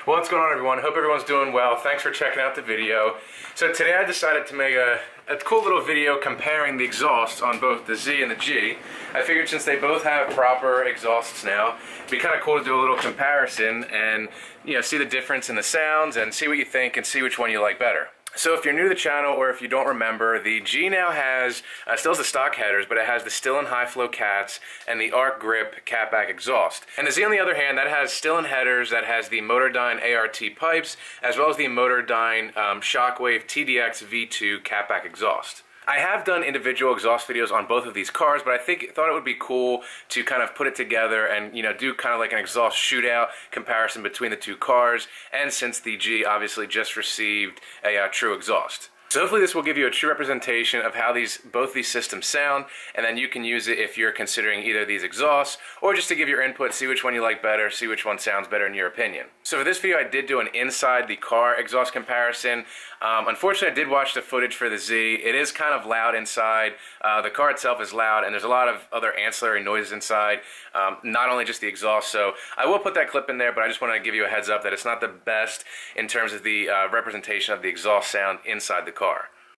What's going on, everyone? Hope everyone's doing well. Thanks for checking out the video. So today I decided to make a cool little video comparing the exhausts on both the Z and the G. I figured since they both have proper exhausts now, it'd be kind of cool to do a little comparison and see the difference in the sounds and see what you think and see which one you like better. So if you're new to the channel or if you don't remember, the G now has, still has the stock headers, but it has the Stillen high flow cats and the Arc Grip catback exhaust. And the Z on the other hand, that has Stillen headers, that has the Motordyne ART pipes, as well as the Motordyne Shockwave TDX V2 catback exhaust. I have done individual exhaust videos on both of these cars, but I thought it would be cool to kind of put it together and do kind of like an exhaust shootout comparison between the two cars, and since the G obviously just received a true exhaust. So hopefully this will give you a true representation of how both these systems sound, and then you can use it if you're considering either these exhausts, or just to give your input, see which one you like better, see which one sounds better in your opinion. So for this video I did do an inside the car exhaust comparison. Unfortunately I did watch the footage for the Z. It is kind of loud inside. The car itself is loud, and there's a lot of other ancillary noises inside, not only just the exhaust. So I will put that clip in there, but I just want to give you a heads up that it's not the best in terms of the representation of the exhaust sound inside the car.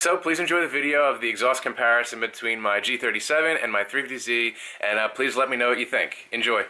So please enjoy the video of the exhaust comparison between my G37 and my 350Z, and please let me know what you think. Enjoy.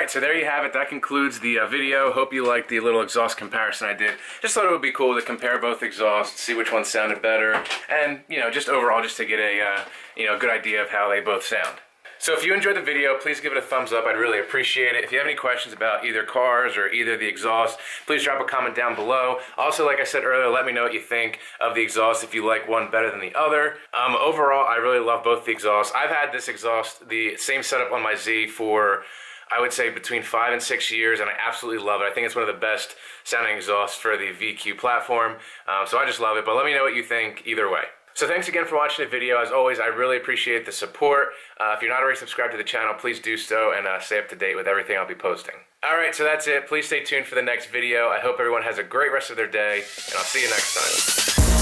Alright, so there you have it. That concludes the video. Hope you liked the little exhaust comparison I did. Just thought it would be cool to compare both exhausts, see which one sounded better, and, you know, just overall just to get a, good idea of how they both sound. So if you enjoyed the video, please give it a thumbs up. I'd really appreciate it. If you have any questions about either cars or either the exhaust, please drop a comment down below. Also, like I said earlier, let me know what you think of the exhaust, if you like one better than the other. Overall, I really love both the exhausts. I've had this exhaust, the same setup on my Z for, I would say, between 5 and 6 years, and I absolutely love it. I think it's one of the best sounding exhausts for the VQ platform, so I just love it. But let me know what you think either way. So thanks again for watching the video. As always, I really appreciate the support. If you're not already subscribed to the channel, please do so and stay up to date with everything I'll be posting. Alright, so that's it. Please stay tuned for the next video. I hope everyone has a great rest of their day, and I'll see you next time.